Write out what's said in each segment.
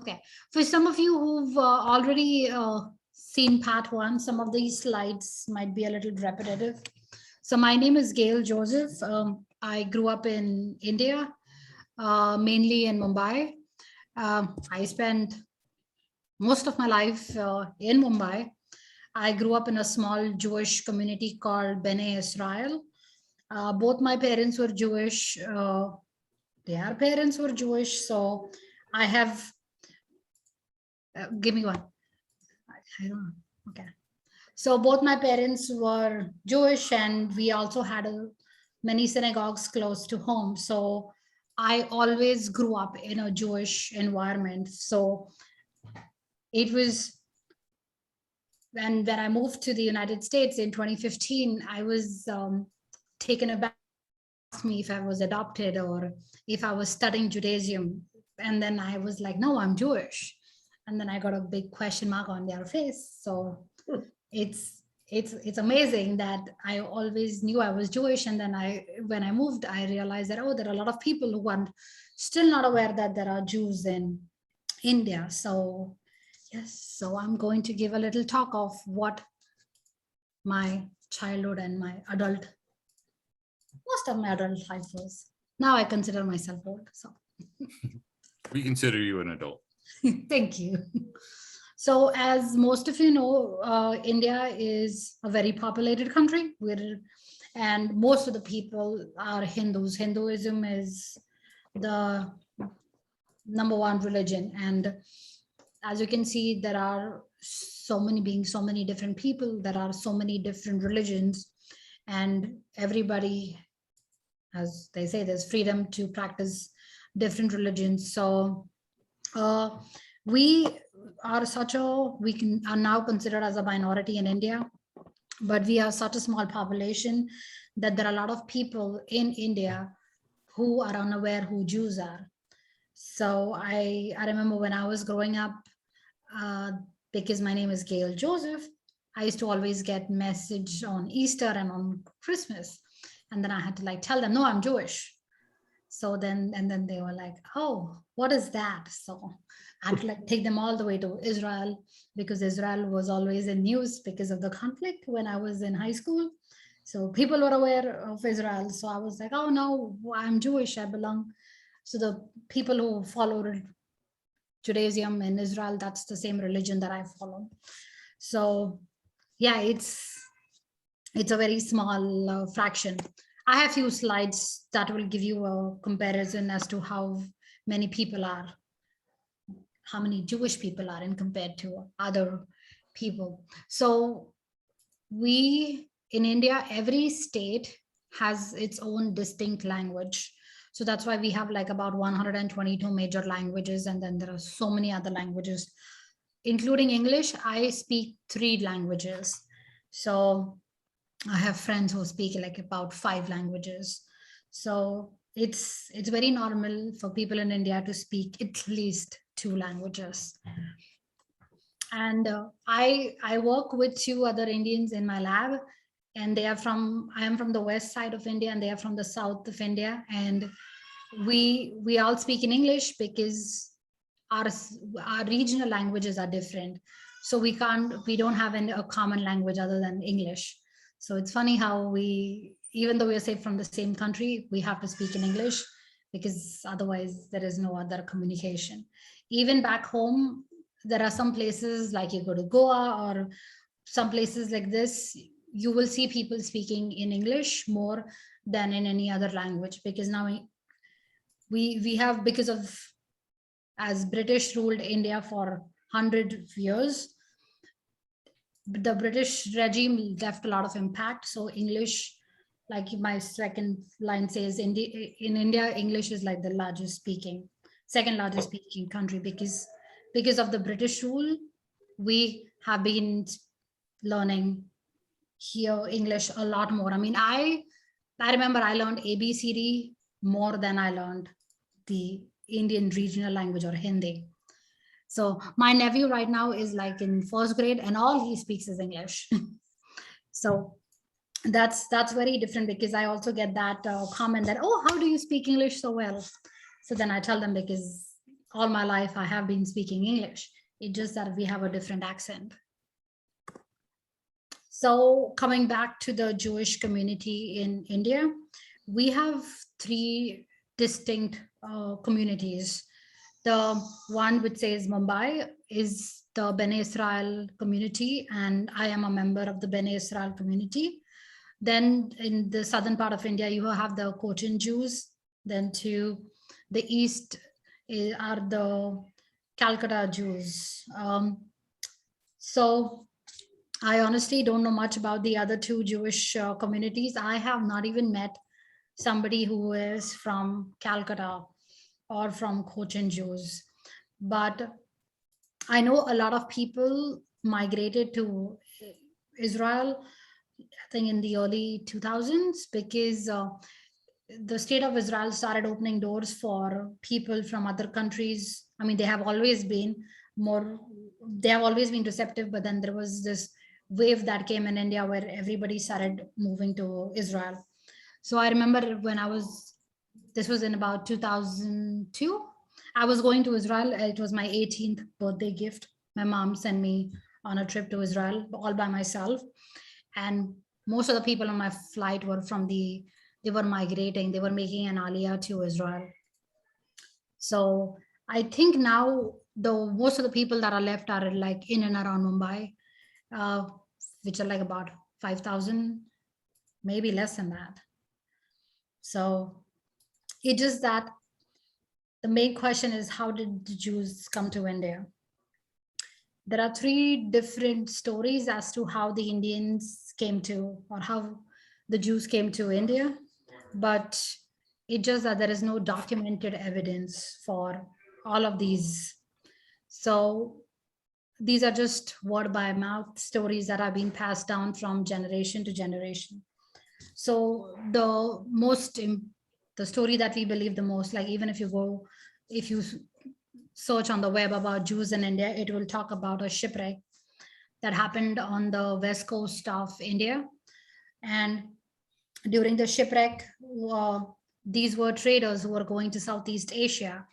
Okay, for some of you who've already seen part one, some of these slides might be a little repetitive. So my name is Gail Joseph. I grew up in India, mainly in Mumbai. I spent most of my life in Mumbai. I grew up in a small Jewish community called Bene Israel. Both my parents were Jewish. Their parents were Jewish. So I have, give me one. I don't know. Okay. So both my parents were Jewish, and we also had many synagogues close to home. So I always grew up in a Jewish environment. So it was when I moved to the United States in 2015, I was taken aback, asked me if I was adopted or if I was studying Judaism. And then I was like, no, I'm Jewish. And then I got a big question mark on their face. So it's amazing that I always knew I was Jewish. And then when I moved, I realized that, oh, there are a lot of people who are still not aware that there are Jews in India. So yes, so I'm going to give a little talk of what my childhood and my most of my adult life was. Now I consider myself old. So We consider you an adult. thank you. So as most of you know, India is a very populated country and most of the people are Hindus. Hinduism is the number one religion. And as you can see, there are so many different people, there are so many different religions, and everybody, as they say, there's freedom to practice different religions. So we are are now considered as a minority in India, but we are such a small population that there are a lot of people in India who are unaware who Jews are. So I remember when I was growing up, because my name is Gail Joseph, I used to always get message on Easter and on Christmas. And then I had to like tell them, no, I'm Jewish. So then they were like, oh, what is that? So I had to like take them all the way to Israel, because Israel was always in news because of the conflict when I was in high school. So people were aware of Israel. So I was like, oh no, I'm Jewish, I belong. So the people who followed Judaism in Israel, that's the same religion that I follow. So yeah, it's a very small fraction. I have few slides that will give you a comparison as to how many Jewish people are in compared to other people. So we in India, every state has its own distinct language. So that's why we have like about 122 major languages, and then there are so many other languages, including English. I speak 3 languages. So I have friends who speak like about 5 languages. So it's very normal for people in India to speak at least 2 languages. And I work with 2 other Indians in my lab, and I am from the west side of India, and they are from the south of India. And we all speak in English because our regional languages are different. So we don't have a common language other than English. So it's funny how even though we're safe from the same country, we have to speak in English, because otherwise there is no other communication. Even back home, there are some places like you go to Goa or some places like this, you will see people speaking in English more than in any other language, because now we have, because of, as British ruled India for 100 years, the British regime left a lot of impact. So English, like my second line says, in India, English is like the second largest speaking country, because of the British rule. We have been learning here English a lot more. I mean, I remember I learned ABCD more than I learned the Indian regional language or Hindi. So my nephew right now is like in 1st grade, and all he speaks is English. So that's very different, because I also get that comment that, oh, how do you speak English so well? So then I tell them, because all my life I have been speaking English. It's just that we have a different accent. So coming back to the Jewish community in India, we have three distinct communities. The one which says Mumbai is the Bene Israel community, and I am a member of the Bene Israel community. Then in the southern part of India, you have the Cochin Jews. Then to the east are the Calcutta Jews. So I honestly don't know much about the other two Jewish communities. I have not even met somebody who is from Calcutta or from Cochin Jews. But I know a lot of people migrated to Israel, I think in the early 2000s, because the state of Israel started opening doors for people from other countries. I mean, they have always been receptive, but then there was this wave that came in India where everybody started moving to Israel. So I remember this was in about 2002. I was going to Israel. It was my 18th birthday gift. My mom sent me on a trip to Israel all by myself. And most of the people on my flight were they were migrating, they were making an aliyah to Israel. So I think now most of the people that are left are like in and around Mumbai, which are like about 5,000, maybe less than that. So it just that the main question is, how did the Jews come to India? There are three different stories as to how the Indians came to, or how the Jews came to India, but it's just that there is no documented evidence for all of these. So these are just word by mouth stories that are being passed down from generation to generation. So the story that we believe the most, like even if you search on the web about Jews in India, it will talk about a shipwreck that happened on the west coast of India. And during the shipwreck, these were traders who were going to Southeast Asia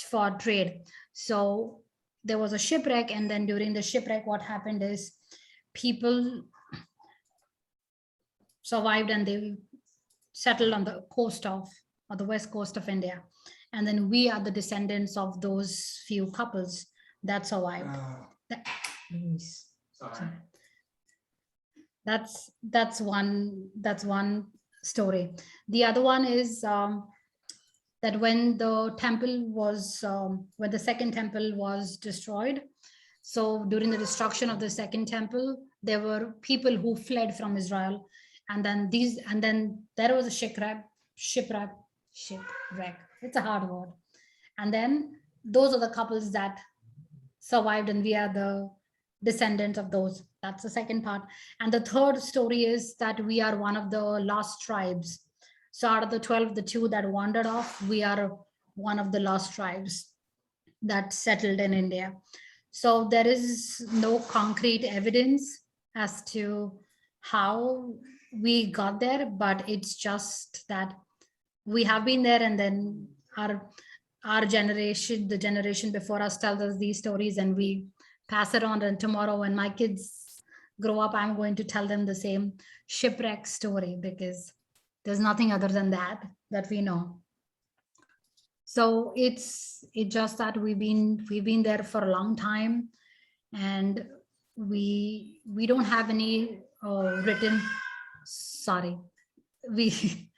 for trade. So there was a shipwreck, and then during the shipwreck, what happened is people survived and they settled on the west coast of India. And then we are the descendants of those few couples that survived. Sorry. That's one story. The other one is that when the second temple was destroyed, so during the destruction of the second temple, there were people who fled from Israel, and then there was a shipwreck. It's a hard word. And then those are the couples that survived, and we are the descendants of those. That's the second part. And the third story is that we are one of the lost tribes. So out of the 12, the two that wandered off, we are one of the lost tribes that settled in India. So there is no concrete evidence as to how we got there, but it's just that we have been there, and then our generation, the generation before us, tells us these stories, and we pass it on. And tomorrow when my kids grow up, I'm going to tell them the same shipwreck story, because there's nothing other than that we know. So it's just that we've been there for a long time, and we don't have any written. Sorry, we.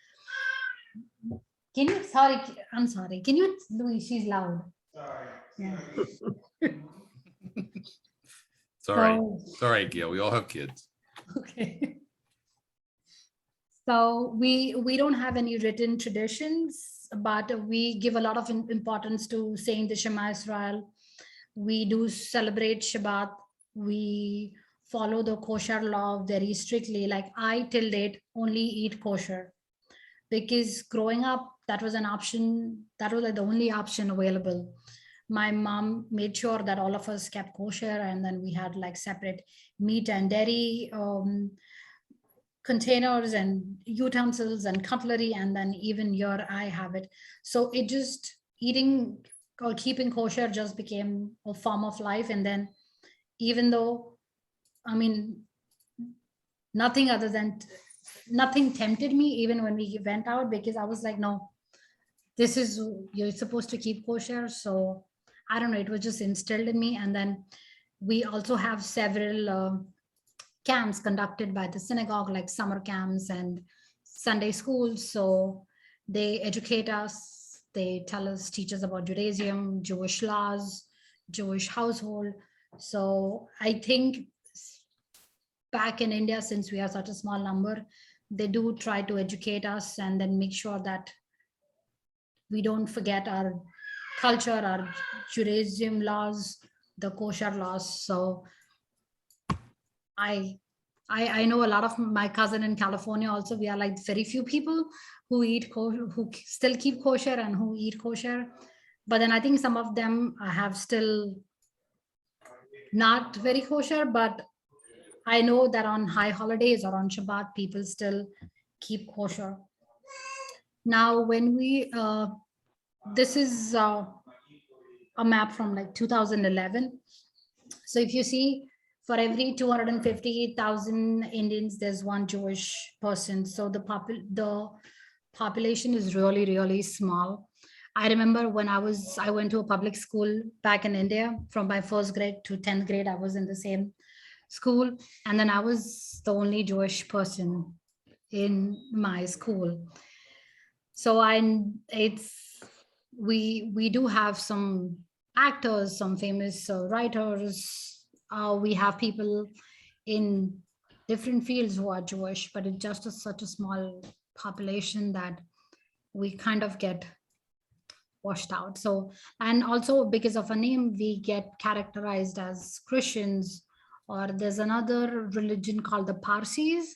I'm sorry. Can you, Louis? She's loud. Sorry. Yeah. It's all right. It's all right, Gail. We all have kids. Okay. So we don't have any written traditions, but we give a lot of importance to saying the Shema Israel. We do celebrate Shabbat. We follow the kosher law very strictly. Like I till date only eat kosher, because growing up, that was an option. That was like the only option available. My mom made sure that all of us kept kosher, and then we had like separate meat and dairy containers and utensils and cutlery, and then even here I have it. So it just eating or keeping kosher just became a form of life. And then, even though, I mean, nothing tempted me even when we went out, because I was like, no, this is, you're supposed to keep kosher. So I don't know, it was just instilled in me. And then we also have several camps conducted by the synagogue, like summer camps and Sunday schools. So they educate us, they teach us about Judaism, Jewish laws, Jewish household. So I think back in India, since we are such a small number, they do try to educate us and then make sure that we don't forget our culture, our Judaism laws, the kosher laws. So I know a lot of my cousin in California also. We are like very few people who who still keep kosher and who eat kosher. But then I think some of them have still not very kosher. But I know that on high holidays or on Shabbat, people still keep kosher. Now, when this is a map from like 2011. So if you see, for every 250,000 Indians, there's one Jewish person. So the population is really, really small. I remember when I went to a public school back in India. From my first grade to 10th grade, I was in the same school. And then I was the only Jewish person in my school. So we do have some actors, some famous writers. We have people in different fields who are Jewish, but it's just such a small population that we kind of get washed out. So, and also because of a name, we get characterized as Christians, or there's another religion called the Parsis.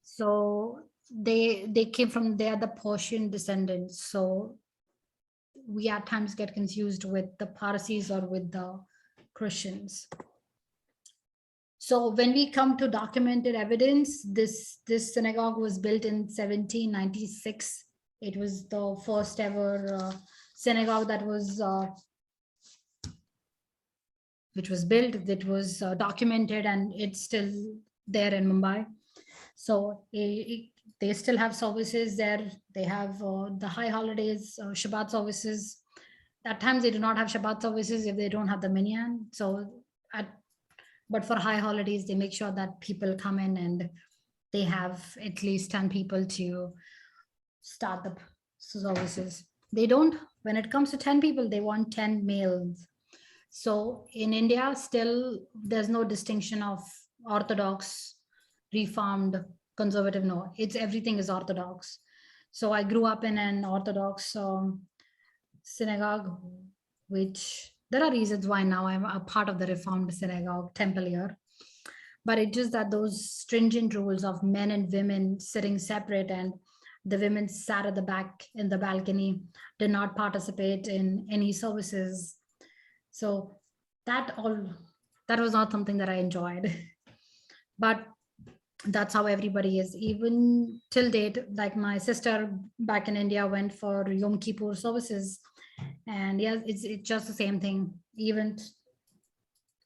So they came from, they are the Persian descendants. So we at times get confused with the Parsis or with the Christians. So when we come to documented evidence, this synagogue was built in 1796. It was the first ever synagogue that was which was built, that was documented, and it's still there in Mumbai. So they still have services there. They have the high holidays, Shabbat services. At times they do not have Shabbat services if they don't have the minyan. So but for high holidays, they make sure that people come in and they have at least 10 people to start the services. They don't, when it comes to 10 people, they want 10 males. So in India, still there's no distinction of Orthodox, Reformed, conservative. No, it's everything is Orthodox. So I grew up in an Orthodox synagogue, which there are reasons why now I'm a part of the Reformed synagogue temple here. But it's just that those stringent rules of men and women sitting separate, and the women sat at the back in the balcony, did not participate in any services. So that was not something that I enjoyed. But that's how everybody is, even till date. Like my sister back in India went for Yom Kippur services, and yeah, it's just the same thing. Even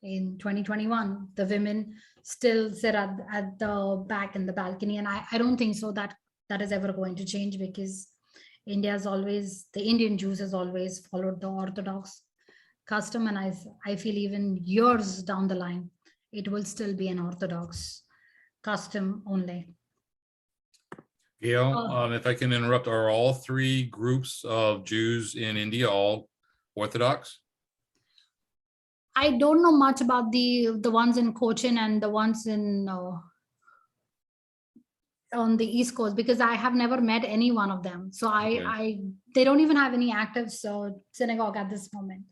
in 2021, the women still sit at the back in the balcony, and I don't think so that is ever going to change, because the Indian Jews has always followed the Orthodox custom, and I feel even years down the line, it will still be an Orthodox custom only. Gail, if I can interrupt, are all three groups of Jews in India all Orthodox? I don't know much about the ones in Cochin and the ones in on the East Coast, because I have never met any one of them. So they don't even have any active synagogue at this moment.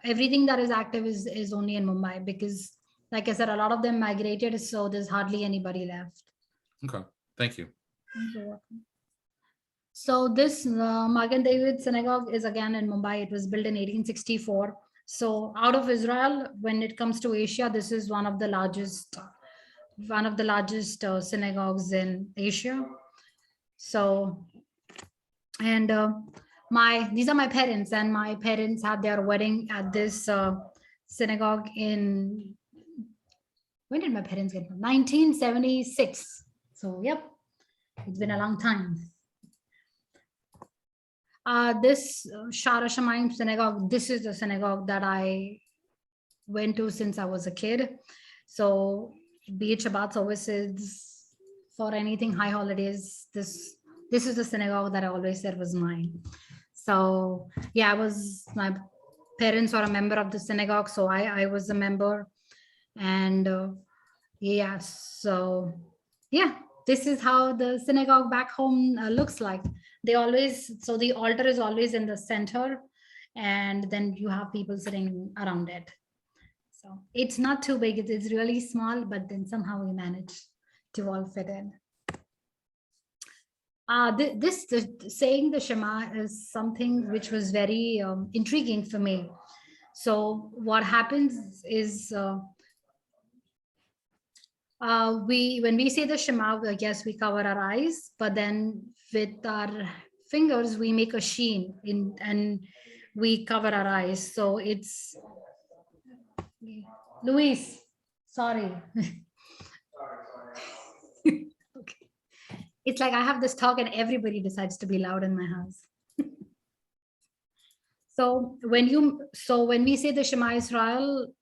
Everything that is active is only in Mumbai, because like I said, a lot of them migrated, so there's hardly anybody left. Okay, thank you. So this Magen David synagogue is again in Mumbai. It was built in 1864. So out of Israel, when it comes to Asia, this is one of the largest synagogues in Asia. So, and these are my parents, and my parents had their wedding at this synagogue in, when did my parents get married? 1976. So yep, it's been a long time. This Shara Shemaim synagogue, this is the synagogue that I went to since I was a kid. So be it Shabbat services, for anything high holidays, this is the synagogue that I always said was mine. So yeah, my parents were a member of the synagogue, so I was a member. And yeah, so yeah, this is how the synagogue back home looks like. They always, so the altar is always in the center, and then you have people sitting around it. So it's not too big, it's really small, but then somehow we manage to all fit in. Saying the Shema is something which was very intriguing for me. So what happens is when we say the Shema, I guess we cover our eyes, but then with our fingers we make a sheen and we cover our eyes. So it's Luis, sorry. Okay. It's like I have this talk and everybody decides to be loud in my house. So when we say the Shema Israel,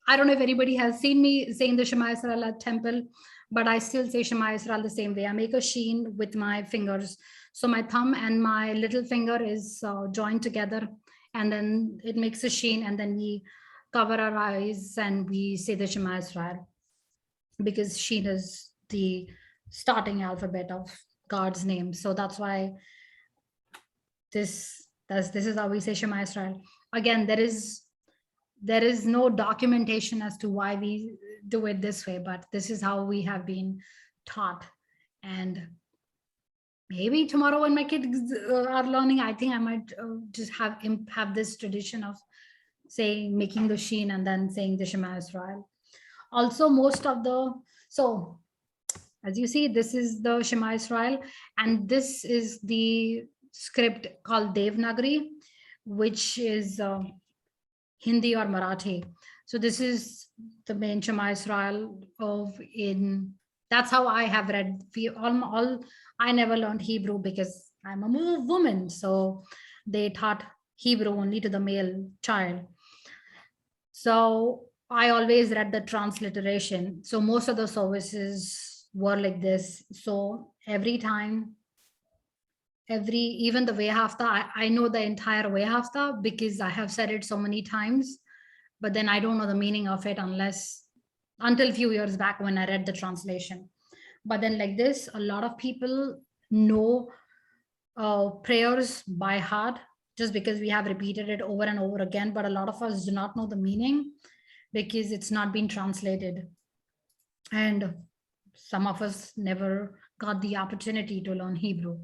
I don't know if anybody has seen me saying the Shema Israel at temple, but I still say Shema Israel the same way. I make a sheen with my fingers. So my thumb and my little finger is joined together, and then it makes a sheen, and then we cover our eyes and we say the Shema Israel, because sheen is the starting alphabet of God's name. So that's why this is how we say Shema Israel. Again, there is no documentation as to why we do it this way, but this is how we have been taught. And maybe tomorrow when my kids are learning, I think I might just have this tradition of making the sheen and then saying the Shema Israel. Also, so as you see, this is the Shema Israel, and this is the script called Devanagari, which is Hindi or Marathi. So this is the main Shema Israel that's how I have read. I never learned Hebrew because I'm a woman. So they taught Hebrew only to the male child. So I always read the transliteration. So most of the services were like this. So every time, even the Vehafta, I know the entire Vehafta because I have said it so many times, but then I don't know the meaning of it until a few years back when I read the translation. But then like this, a lot of people know prayers by heart just because we have repeated it over and over again, but a lot of us do not know the meaning because it's not been translated. And some of us never got the opportunity to learn Hebrew.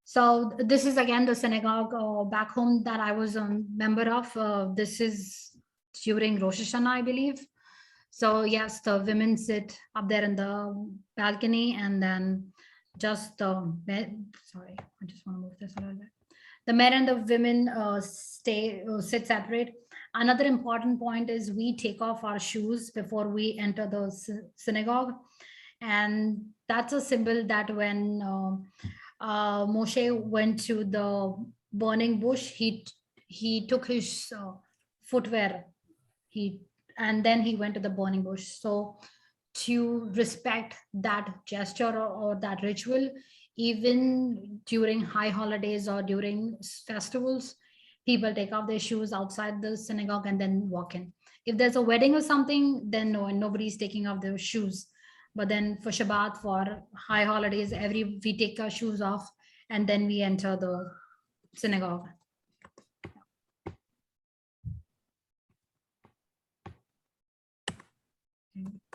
So this is again the synagogue back home that I was a member of. This is during Rosh Hashanah, I believe. So yes, the women sit up there in the balcony, and then just the men, sorry, I just want to move this a little bit. The men and the women sit separate. Another important point is we take off our shoes before we enter the synagogue. And that's a symbol that when Moshe went to the burning bush, he took his footwear, and then he went to the burning bush. So to respect that gesture or that ritual, even during high holidays or during festivals, people take off their shoes outside the synagogue and then walk in. If there's a wedding or something, then no, and nobody's taking off their shoes. But then for Shabbat, for high holidays, we take our shoes off and then we enter the synagogue.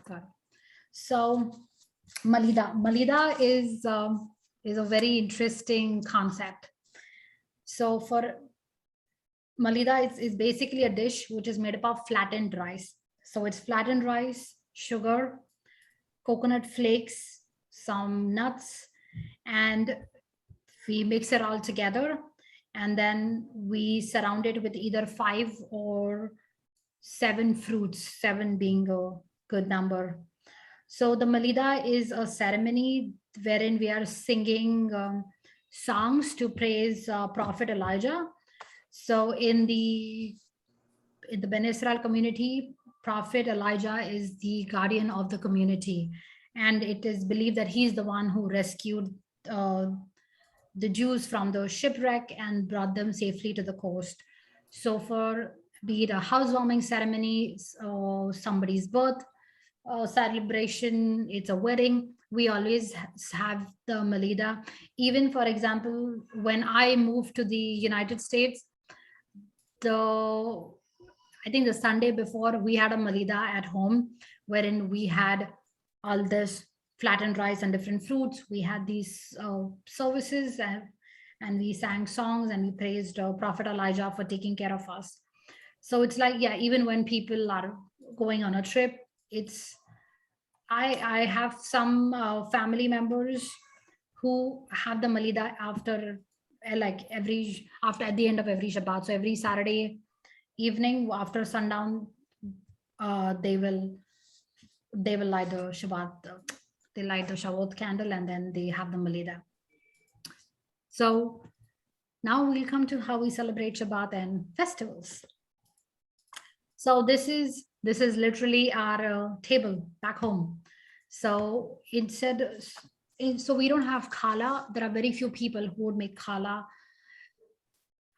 Sorry. So Malida is a very interesting concept. So for Malida, it's basically a dish which is made up of flattened rice. So it's flattened rice, sugar, coconut flakes, some nuts, and we mix it all together, and then we surround it with either 5 or 7 fruits, 7 being a good number. So the Malida is a ceremony wherein we are singing songs to praise Prophet Elijah. So in the Ben Israel community, Prophet Elijah is the guardian of the community, and it is believed that he's the one who rescued uh, the Jews from the shipwreck and brought them safely to the coast. So, for be it a housewarming ceremony, somebody's birth, celebration, it's a wedding, we always have the Malida. Even, for example, when I moved to the United States, the I think the Sunday before, we had a Malida at home, wherein we had all this flattened rice and different fruits. We had these services, and we sang songs, and we praised Prophet Elijah for taking care of us. So it's like, yeah, even when people are going on a trip, it's I have some family members who have the Malida after like every after at the end of every Shabbat. So every Saturday evening after sundown, they will light the Shabbat, they light the Shavuot candle, and then they have the Malida. So now we'll come to how we celebrate Shabbat and festivals. So this is literally our table back home. So so we don't have challah. There are very few people who would make challah.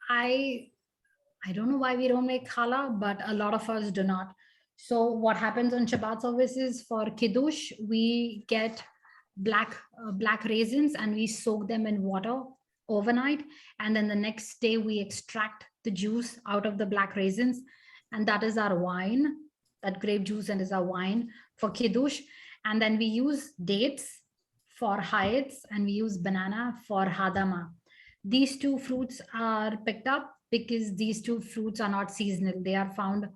I don't know why we don't make challah, but a lot of us do not. So what happens on Shabbat services for Kiddush, we get black raisins and we soak them in water overnight. And then the next day we extract the juice out of the black raisins. And that is our wine, that grape juice, and is our wine for Kiddush. And then we use dates for hayetz, and we use banana for hadama. These two fruits are picked up because these two fruits are not seasonal. They are found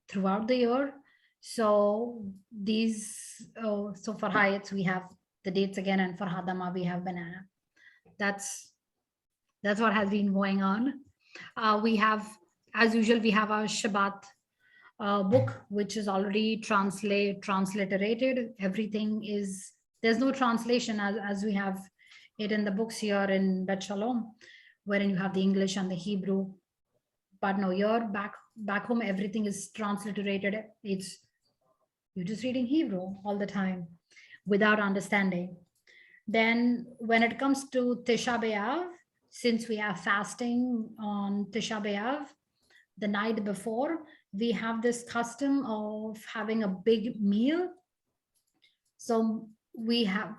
throughout the year. So so for hayetz, we have the dates again, and for hadama, we have banana. That's what has been going on. We have, as usual, we have our Shabbat book, which is already transliterated. Everything is, there's no translation as we have it in the books here in Bet Shalom, wherein you have the English and the Hebrew. But no, you're back home, everything is transliterated. You're just reading Hebrew all the time without understanding. Then when it comes to Tisha B'Av, since we have fasting on Tisha B'Av, the night before, we have this custom of having a big meal. So we have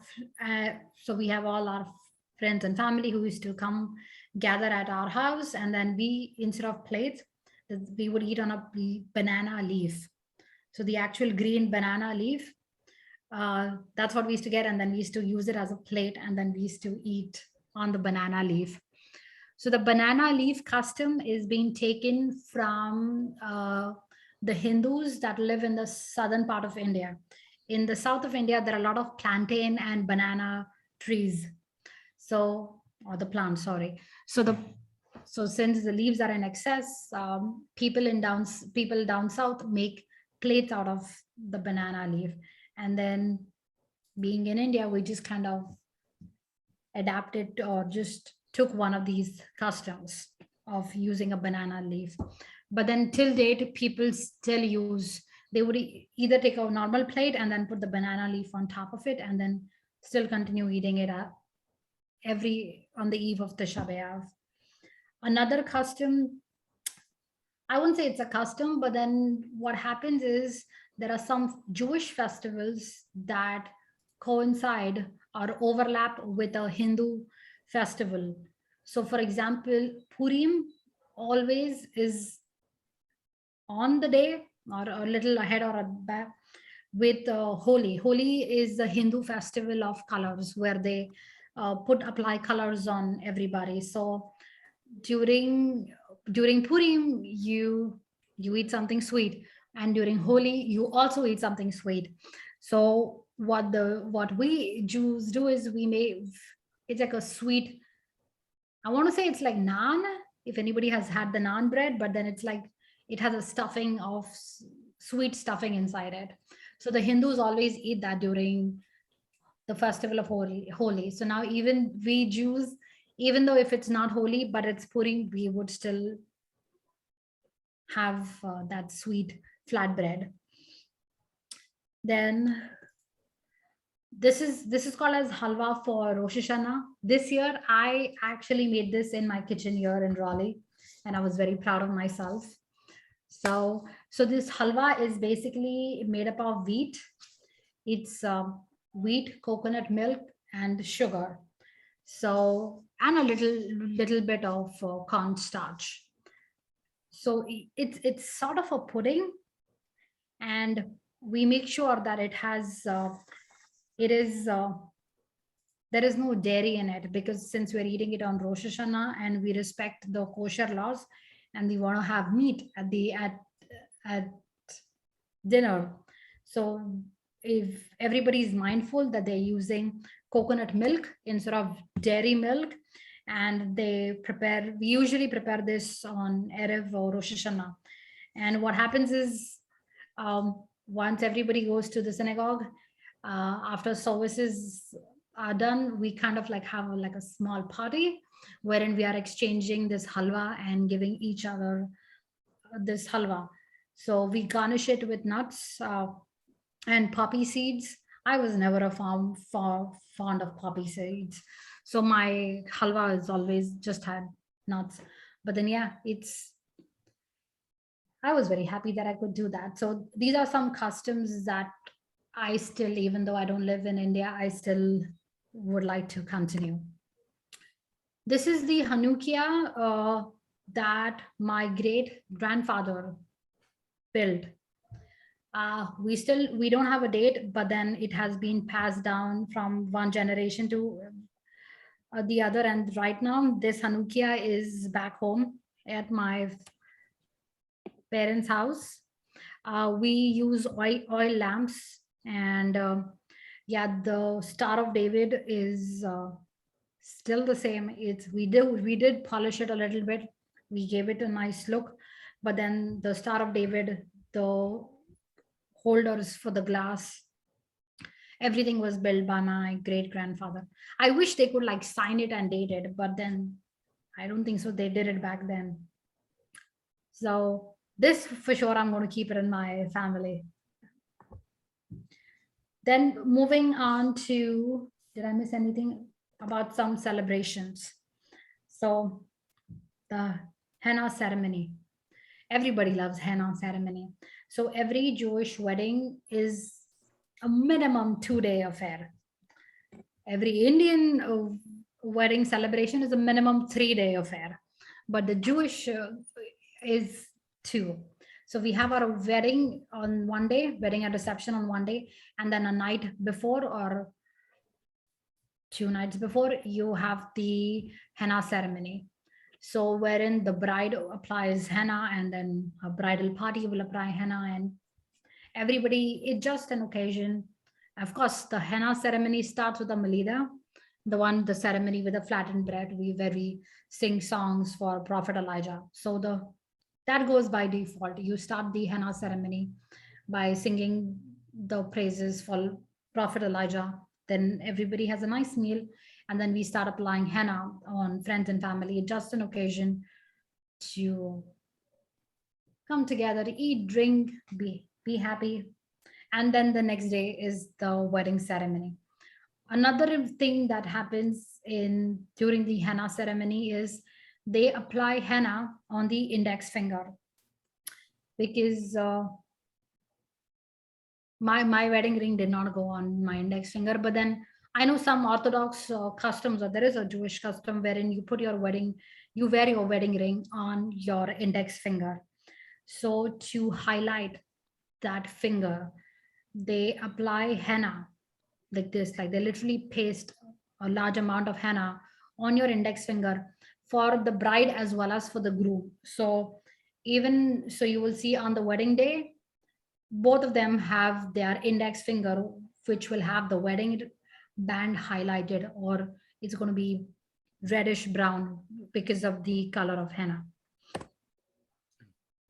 all our friends and family who used to come gather at our house, and then we, instead of plates, we would eat on a banana leaf. So the actual green banana leaf, that's what we used to get, and then we used to use it as a plate, and then we used to eat on the banana leaf. So the banana leaf custom is being taken from the Hindus that live in the southern part of India. In the south of India, there are a lot of plantain and banana trees. So, or the plants, sorry. So since the leaves are in excess, people down south make plates out of the banana leaf. And then being in India, we just kind of adapted or just took one of these customs of using a banana leaf. But then till date, people still use, they would either take a normal plate and then put the banana leaf on top of it, and then still continue eating it on the eve of Tisha B'Av. Another custom, I wouldn't say it's a custom, but then what happens is there are some Jewish festivals that coincide or overlap with a Hindu festival. So for example, Purim always is on the day or a little ahead or back with Holi. Holi is the Hindu festival of colors, where they apply colors on everybody. So during Purim, you eat something sweet, and during Holi, you also eat something sweet. So what we Jews do is it's like a sweet I want to say it's like naan, if anybody has had the naan bread, but then it's like it has a stuffing of sweet stuffing inside it. So the Hindus always eat that during the festival of Holi. So now even we Jews, even though if it's not holy, but it's Purim, we would still have that sweet flatbread. Then this is called as halwa for Rosh Hashanah. This year, I actually made this in my kitchen here in Raleigh, and I was very proud of myself. So this halwa is basically made up of wheat. It's wheat, coconut milk, and sugar. So and a little bit of cornstarch. So it's sort of a pudding, and we make sure that it is there is no dairy in it, because since we're eating it on Rosh Hashanah and we respect the kosher laws, and we want to have meat at dinner. So if everybody is mindful that they're using coconut milk instead of dairy milk, and we usually prepare this on Erev or Rosh Hashanah. And what happens is, once everybody goes to the synagogue, after services are done, we kind of like have like a small party wherein we are exchanging this halwa and giving each other this halwa. So we garnish it with nuts and poppy seeds. I was never a fond of poppy seeds, so my halwa has always just had nuts. But then yeah, I was very happy that I could do that. So these are some customs that I still, even though I don't live in India, I still would like to continue. This is the hanukkah that my great grandfather built. We don't have a date, but then it has been passed down from one generation to the other. And right now, this hanukkah is back home at my parents' house. We use oil lamps, and yeah, the Star of David is still the same. We did polish it a little bit. We gave it a nice look, but then the Star of David, the holders for the glass, everything was built by my great grandfather. I wish they could like sign it and date it, but then I don't think so. They did it back then. So this for sure, I'm going to keep it in my family. Then moving on to, did I miss anything about some celebrations? So the Henna ceremony. Everybody loves Henna ceremony. So every Jewish wedding is a minimum 2-day affair. Every Indian wedding celebration is a minimum 3-day affair. But the Jewish is 2. So we have our wedding on one day, wedding and reception on one day, and then a night before or 2 nights before, you have the henna ceremony. So wherein the bride applies henna, and then a bridal party will apply henna, and everybody, it's just an occasion. Of course, the henna ceremony starts with the Malida, the ceremony with the flattened bread, where we sing songs for Prophet Elijah. So that goes by default. You start the henna ceremony by singing the praises for Prophet Elijah. Then everybody has a nice meal, and then we start applying henna on friends and family. Just an occasion to come together, eat, drink, be happy. And then the next day is the wedding ceremony. Another thing that happens during the henna ceremony is they apply henna on the index finger, because my wedding ring did not go on my index finger. But then I know some Orthodox customs, or there is a Jewish custom wherein you wear your wedding ring on your index finger. So to highlight that finger, they apply henna like this, like they literally paste a large amount of henna on your index finger for the bride as well as for the groom. So you will see on the wedding day, both of them have their index finger, which will have the wedding band highlighted, or it's going to be reddish brown because of the color of henna.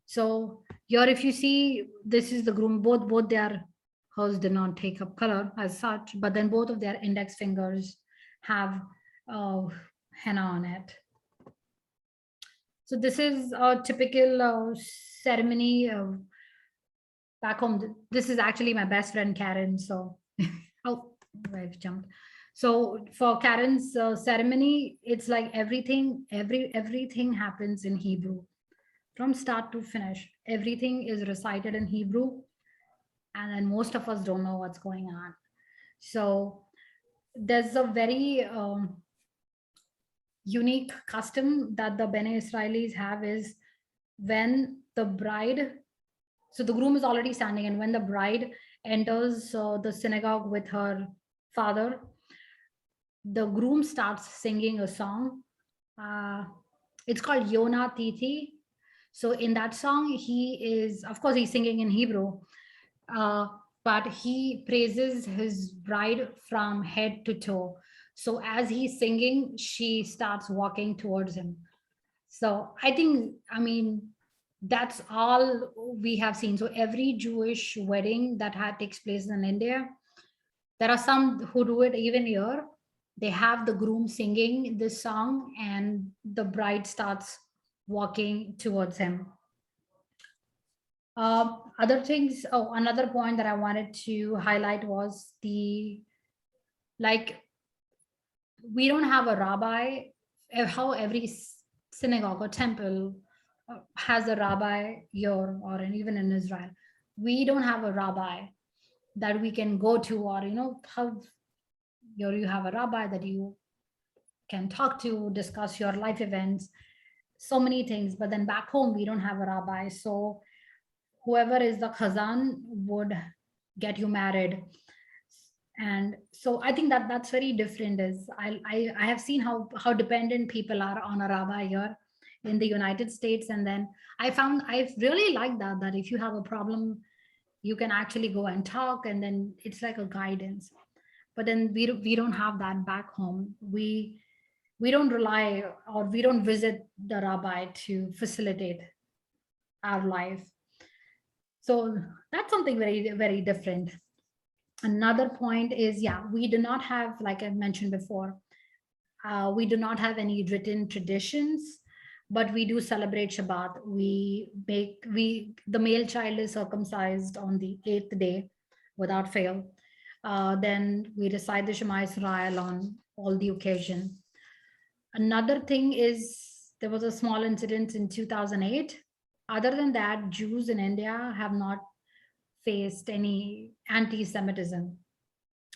So here, if you see, this is the groom, both their hers did not take up color as such, but then both of their index fingers have henna on it. So this is a typical ceremony back home. This is actually my best friend Karen. So, oh, I've jumped. So for Karen's ceremony, it's like everything happens in Hebrew from start to finish. Everything is recited in Hebrew, and then most of us don't know what's going on. So there's a very unique custom that the Bene Israelis have is when the bride, so the groom is already standing, and when the bride enters the synagogue with her father, the groom starts singing a song. It's called Yona Titi. So in that song, he is, of course, he's singing in Hebrew, but he praises his bride from head to toe. So as he's singing, she starts walking towards him. So I think, I mean, that's all we have seen. So every Jewish wedding that takes place in India, there are some who do it even here. They have the groom singing this song, and the bride starts walking towards him. Other things, oh, another point that I wanted to highlight was the, like, we don't have a rabbi, how every synagogue or temple has a rabbi here or even in Israel. We don't have a rabbi that we can go to, or, you know, how you have a rabbi that you can talk to, discuss your life events, so many things. But then back home, we don't have a rabbi. So whoever is the khazan would get you married. And so I think that that's very different. Is I have seen how dependent people are on a rabbi here in the United States. And then I really like that if you have a problem, you can actually go and talk, and then it's like a guidance. But then we don't have that back home. We don't rely, or we don't visit the rabbi to facilitate our life. So that's something very, very different. Another point is, yeah, we do not have, like I mentioned before, we do not have any written traditions, but we do celebrate Shabbat. The male child is circumcised on the 8th day without fail. Then we recite the Shema Israel on all the occasion. Another thing is, there was a small incident in 2008. Other than that, Jews in India have not faced any anti-Semitism.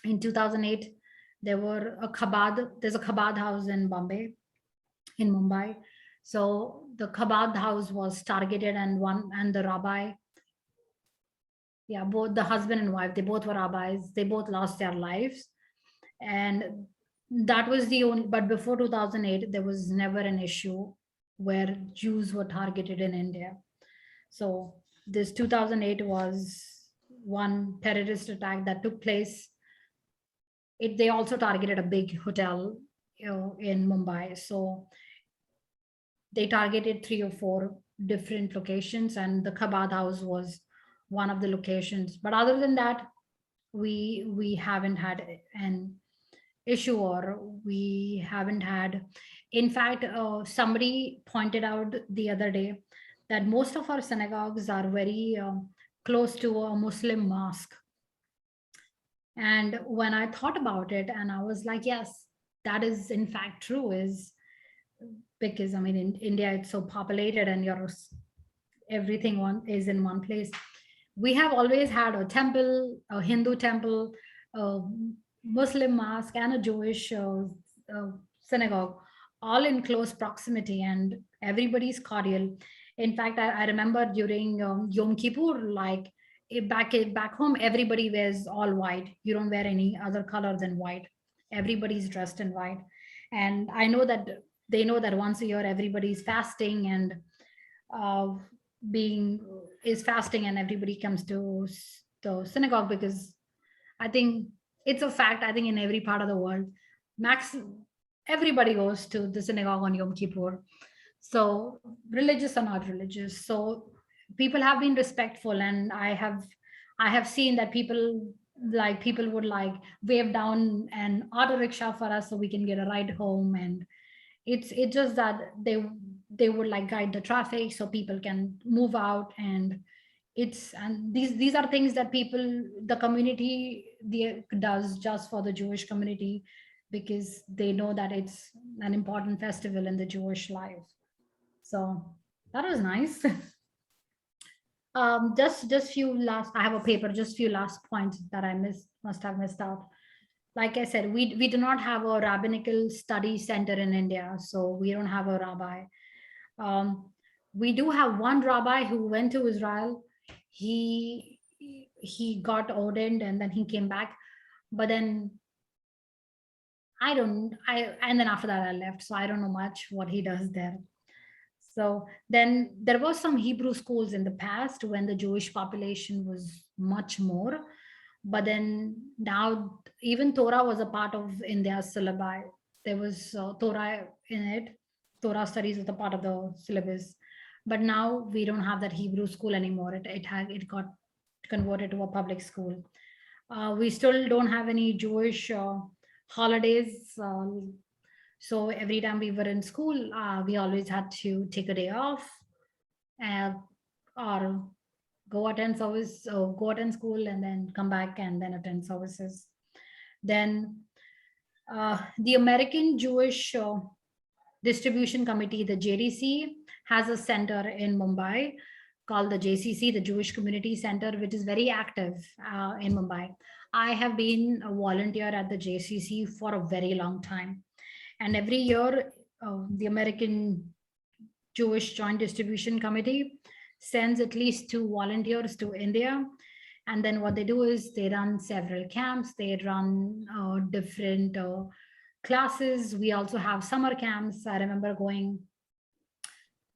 In 2008, there's a Chabad house in Bombay, in Mumbai. So the Chabad house was targeted, and the rabbi, yeah, both the husband and wife, they both were rabbis. They both lost their lives. And that was the only, but before 2008, there was never an issue where Jews were targeted in India. So this 2008 was one terrorist attack that took place. They also targeted a big hotel, in Mumbai. So they targeted 3 or 4 different locations, and the Chabad house was one of the locations. But other than that, we haven't had an issue, or we haven't had. In fact, somebody pointed out the other day that most of our synagogues are very close to a Muslim mosque. And when I thought about it, and I was like, yes, that is in fact true, is because, I mean, in India it's so populated, and everything is in one place. We have always had a temple, a Hindu temple, a Muslim mosque, and a Jewish synagogue, all in close proximity, and everybody's cordial. In fact, I remember during Yom Kippur, like, back home, everybody wears all white. You don't wear any other color than white. Everybody's dressed in white. And I know that they know that once a year everybody's fasting, and uh, is fasting, and everybody comes to the synagogue, because I think it's a fact. I think in every part of the world, max everybody goes to the synagogue on Yom Kippur. So religious or not religious. So people have been respectful, and I have seen that people would like wave down an auto rickshaw for us so we can get a ride home. And it's just that they would like guide the traffic so people can move out. And these are things that the community does just for the Jewish community, because they know that it's an important festival in the Jewish life. So that was nice. Just few last, I have a paper, just few last points that I must have missed out. Like I said, we do not have a rabbinical study center in India, so we don't have a rabbi. um, we do have one rabbi who went to Israel. He got ordained and then he came back, but then I don't I and then after that I left, so I don't know much what he does there. So then there was some Hebrew schools in the past when the Jewish population was much more, but then now even Torah was a part of India's syllabi. There was Torah in it. Torah studies was a part of the syllabus, but now we don't have that Hebrew school anymore. It got converted to a public school. We still don't have any Jewish holidays. So every time we were in school, we always had to take a day off, uh, or go attend school and then come back and then attend services. Then the American Jewish Distribution Committee, the JDC, has a center in Mumbai called the JCC, the Jewish Community Center, which is very active in Mumbai. I have been a volunteer at the JCC for a very long time. And every year, the American Jewish Joint Distribution Committee sends at least 2 volunteers to India. And then what they do is they run several camps, they run different classes. We also have summer camps. I remember going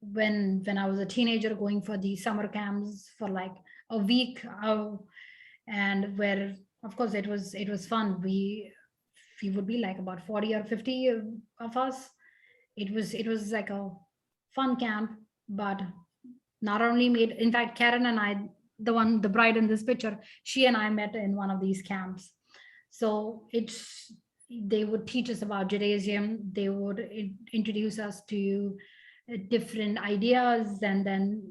when I was a teenager, going for the summer camps for like a week, and where of course it was fun. We would be like about 40 or 50 of us. It was like a fun camp, but not only made, in fact, Karen and I, the bride in this picture, she and I met in one of these camps. So they would teach us about Judaism. They would introduce us to different ideas, and then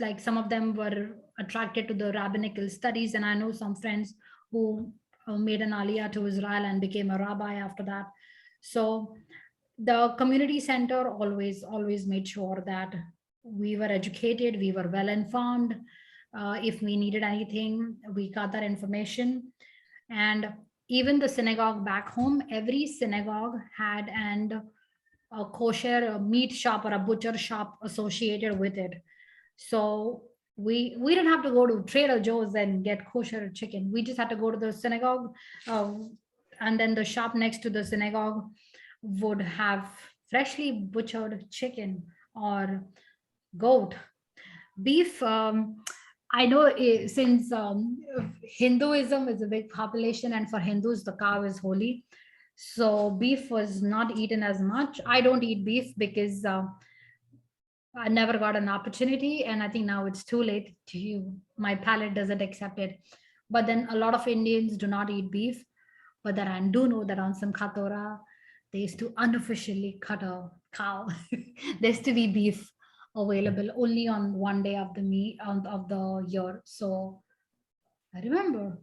like some of them were attracted to the rabbinical studies. And I know some friends who made an aliyah to Israel and became a rabbi after that. So the community center always made sure that we were educated, we were well informed. If we needed anything, we got that information. And even the synagogue back home, every synagogue had a kosher meat shop or a butcher shop associated with it. So we didn't have to go to Trader Joe's and get kosher chicken. We just had to go to the synagogue, and then the shop next to the synagogue would have freshly butchered chicken or goat. Beef, I know, since Hinduism is a big population, and for Hindus the cow is holy, so beef was not eaten as much. I don't eat beef because I never got an opportunity, and I think now it's too late. My palate doesn't accept it. But then a lot of Indians do not eat beef. But then I do know that on Simchat Torah, they used to unofficially cut a cow. There used to be beef available only on one day of the year. So I remember.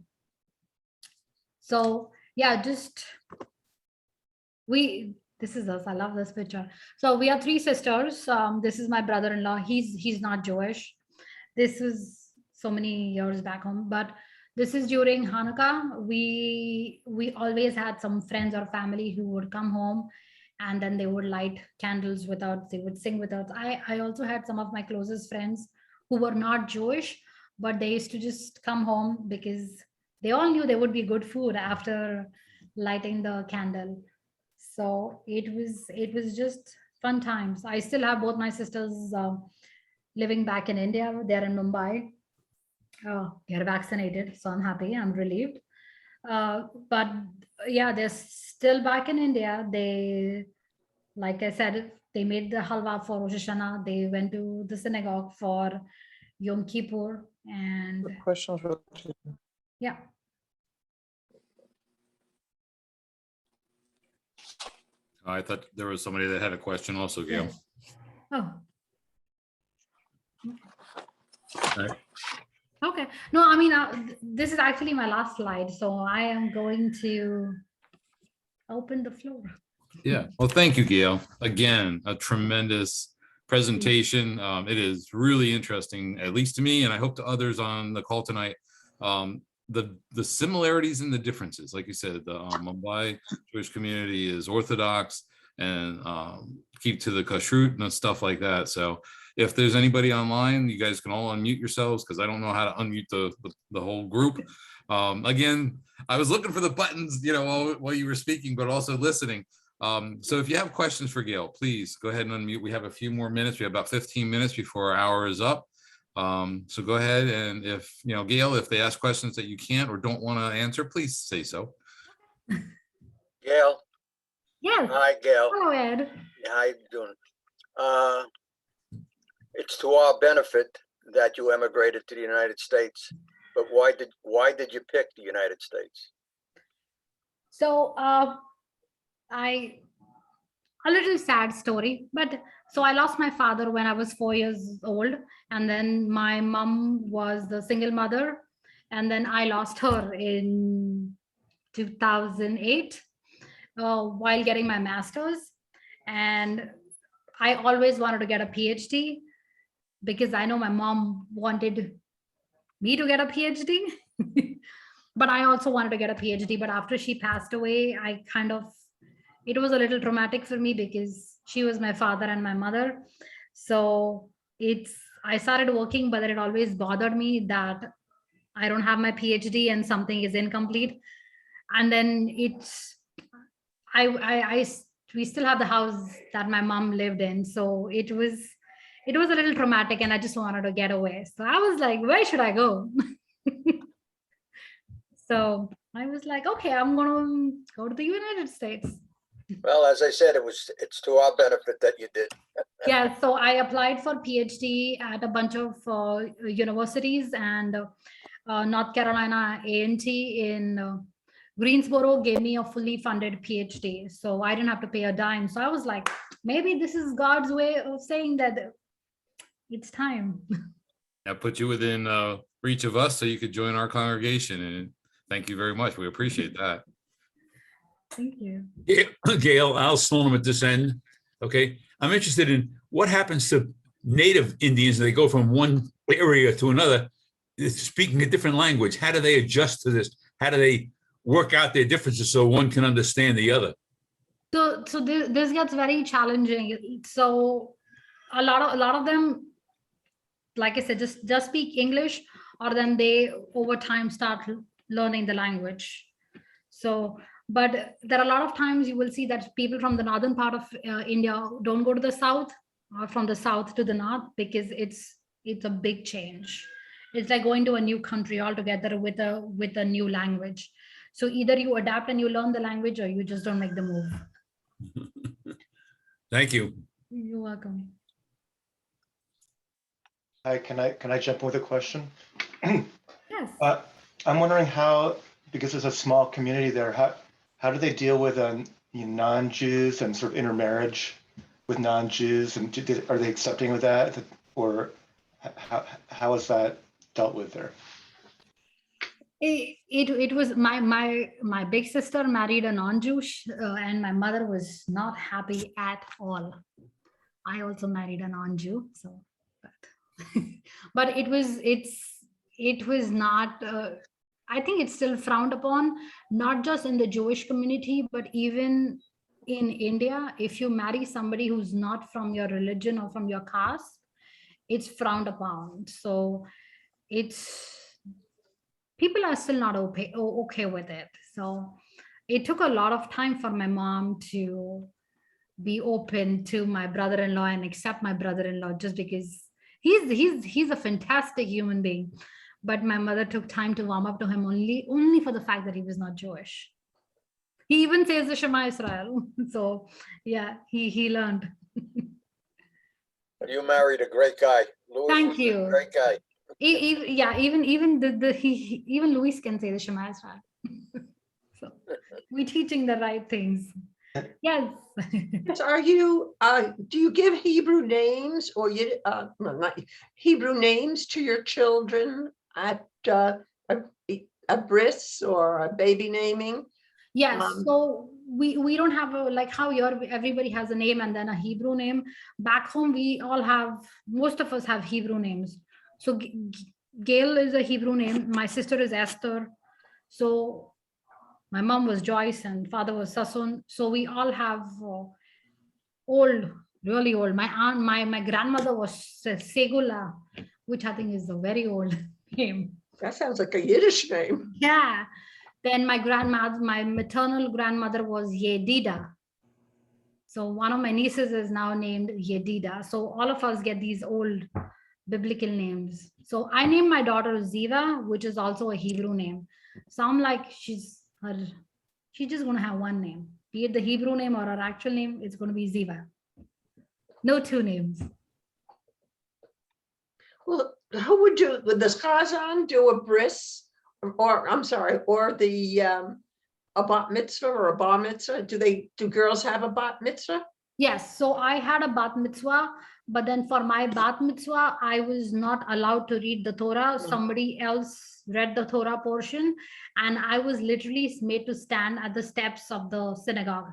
So yeah, just this is us. I love this picture. So we are 3 sisters. This is my brother-in-law. He's not Jewish. This was so many years back home, but this is during Hanukkah. We always had some friends or family who would come home, and then they would light candles with us. They would sing with us. I also had some of my closest friends who were not Jewish, but they used to just come home because they all knew there would be good food after lighting the candle. So it was just fun times. I still have both my sisters living back in India. They're in Mumbai. They're vaccinated, so I'm happy. I'm relieved. But yeah, they're still back in India. They, like I said, they made the halwa for Rosh Hashanah. They went to the synagogue for Yom Kippur, and Questions? yeah. I thought there was somebody that had a question also, Gail. Yes. Oh. Okay. Okay. No, I mean, this is actually my last slide, so I am going to open the floor. Yeah, well, thank you, Gail. Again, a tremendous presentation. It is really interesting, at least to me, and I hope to others on the call tonight. The similarities and the differences, like you said, the Mumbai Jewish community is Orthodox and keep to the kashrut and stuff like that. So if there's anybody online, you guys can all unmute yourselves because I don't know how to unmute the whole group. Again, I was looking for the buttons, you know, while you were speaking, but also listening. So if you have questions for Gail, please go ahead and unmute. We have a few more minutes. We have about 15 minutes before our hour is up. So go ahead, and if, you know, Gail, if they ask questions that you can't or don't want to answer, please say so. Gail, Yes. hi, Gail. Hello, Ed. How you doing? It's to our benefit that you emigrated to the United States, but why did you pick the United States? So a little sad story, but so I lost my father when I was 4 years old, and then my mom was the single mother, and then I lost her in 2008 while getting my master's. And I always wanted to get a PhD because I know my mom wanted me to get a PhD. But I also wanted to get a PhD. But after she passed away, it was a little traumatic for me because she was my father and my mother. So I started working, but it always bothered me that I don't have my PhD and something is incomplete. And then we still have the house that my mom lived in. So it was a little traumatic, and I just wanted to get away. So I was like, where should I go? So I was like, okay, I'm gonna go to the United States. Well, as I said, it's to our benefit that you did. Yeah, so I applied for PhD at a bunch of universities, and North Carolina A&T in Greensboro gave me a fully funded PhD. So I didn't have to pay a dime. So I was like, maybe this is God's way of saying that it's time. That put you within reach of us so you could join our congregation, and thank you very much. We appreciate that. Thank you. Gail, Al Slonim at this end. Okay. I'm interested in what happens to native Indians. They go from one area to another, speaking a different language. How do they adjust to this? How do they work out their differences so one can understand the other? So this gets very challenging. So a lot of them, like I said, just speak English, or then they over time start learning the language. So, but there are a lot of times you will see that people from the northern part of India don't go to the south, or from the south to the north, because it's a big change. It's like going to a new country altogether with a new language. So either you adapt and you learn the language, or you just don't make the move. Thank you. You're welcome. Hi, can I jump in with a question? Yes. I'm wondering how, because there's a small community there, how do they deal with non-Jews and sort of intermarriage with non-Jews, and are they accepting of that, or how is that dealt with there? It was my big sister married a non-Jewish, and my mother was not happy at all. I also married a non-Jew, so but it was not. I think it's still frowned upon, not just in the Jewish community, but even in India. If you marry somebody who's not from your religion or from your caste, it's frowned upon. So people are still not okay with it. So it took a lot of time for my mom to be open to my brother-in-law and accept my brother-in-law, just because he's a fantastic human being. but my mother took time to warm up to him only for the fact that he was not Jewish. He even says the Shema Israel. So yeah, he learned. You married a great guy. Louis Thank is a you. Great guy. Yeah, even Luis can say the Shema Israel. So we're teaching the right things. Yes. Yes, are you, do you give Hebrew names or no, not Hebrew names to your children at a bris or a baby naming? Yes, so we don't have like how everybody has a name and then a Hebrew name. Back home, most of us have Hebrew names. So Gail is a Hebrew name. My sister is Esther. So my mom was Joyce and father was Sassoon. So we all have old, really old. My grandmother was Segula, which I think is a very old name. That sounds like a Yiddish name. Yeah. Then my maternal grandmother was Yedida. So one of my nieces is now named Yedida. So all of us get these old biblical names. So I named my daughter Ziva, which is also a Hebrew name. So I'm like, she's just going to have one name. Be it the Hebrew name or her actual name, it's going to be Ziva. No two names. Well, would the Chazan do a bris or I'm sorry, or the a bat mitzvah or a bar mitzvah? Do girls have a bat mitzvah? Yes, so I had a bat mitzvah, but then for my bat mitzvah, I was not allowed to read the Torah. Somebody else read the Torah portion, and I was literally made to stand at the steps of the synagogue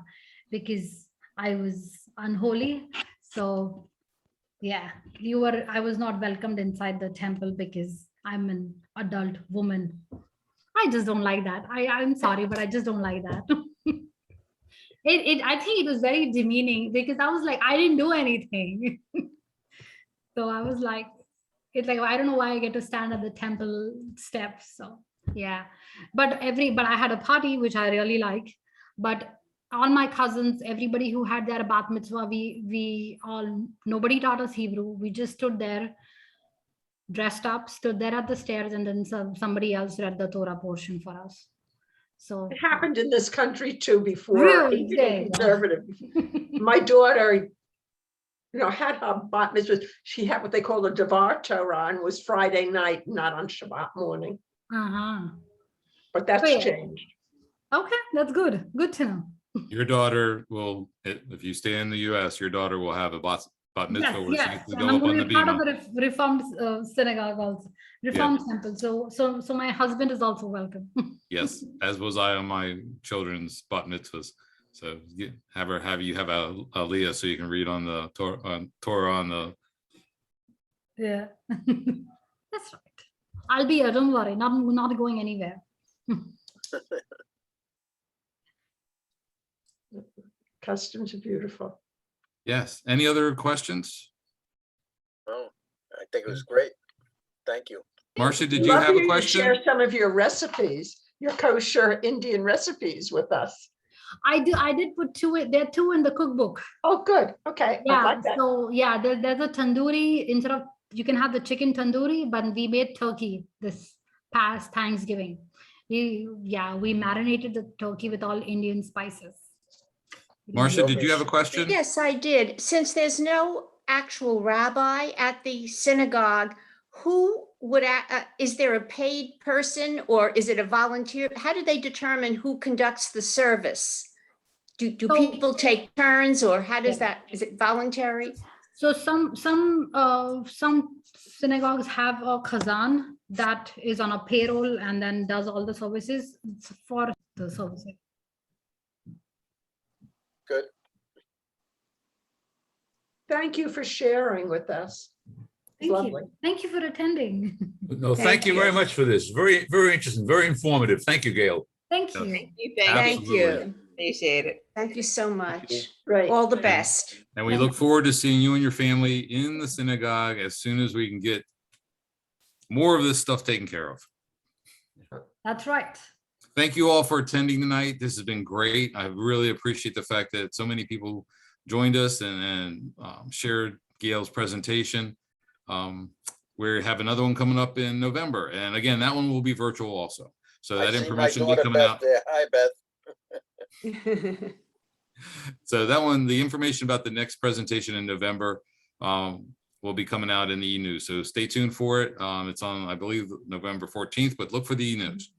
because I was unholy. So yeah, I was not welcomed inside the temple because I'm an adult woman. I just don't like that. I'm sorry, but I just don't like that. I think it was very demeaning because I was like, I didn't do anything. So I was like, it's like, I don't know why I get to stand at the temple steps. So yeah, but I had a party, which I really like, but all my cousins, everybody who had their bat mitzvah, nobody taught us Hebrew. We just stood there, dressed up, stood there at the stairs, and then somebody else read the Torah portion for us. So It happened in this country too before. Really? Conservative. My daughter, had her bat mitzvah. She had what they call a Devar Torah and was Friday night, not on Shabbat morning. But that's changed. Okay, that's good. Good to know. Your daughter will, if you stay in the US, your daughter will have a bat mitzvah where she gets to go up on the part of bima. the Reformed synagogue also, Reformed temple. So my husband is also welcome. Yes, as was I on my children's bat mitzvahs. So have you have a aliyah so you can read on the Torah on the. Yeah, that's right. I'll be here. Don't worry. Not going anywhere. Customs are beautiful. Yes. Any other questions? Oh, I think it was great. Thank you. Marcia, did you Love have you a to question? share some of your recipes, your kosher Indian recipes with us. I did put there are two in the cookbook. Oh, good. Okay. Yeah. Like that. So yeah, there's a tandoori. Instead of, you can have the chicken tandoori, but we made turkey this past Thanksgiving. We marinated the turkey with all Indian spices. Marcia, did you have a question? Yes, I did. Since there's no actual rabbi at the synagogue, who would, is there a paid person or is it a volunteer? How do they determine who conducts the service? Do people take turns or how does that, is it voluntary? So some synagogues have a chazan that is on a payroll and then does all the services for the services. Good. Thank you for sharing with us. Thank Lovely. you. Thank you for attending. No, thank you very much for this. Very, very interesting, very informative. Thank you, Gail. Thank you. Thank you. Thank you. Appreciate it. Thank you so much. Great. All the best. And we look forward to seeing you and your family in the synagogue as soon as we can get more of this stuff taken care of. That's right. Thank you all for attending tonight. This has been great. I really appreciate the fact that so many people joined us and shared Gail's presentation. we have another one coming up in November. And again, that one will be virtual also. So I that see my information will be daughter coming Beth out. there. Hi, Beth. So that one, the information about the next presentation in November will be coming out in the e-news. So stay tuned for it. It's on, I believe, November 14th, but look for the e-news.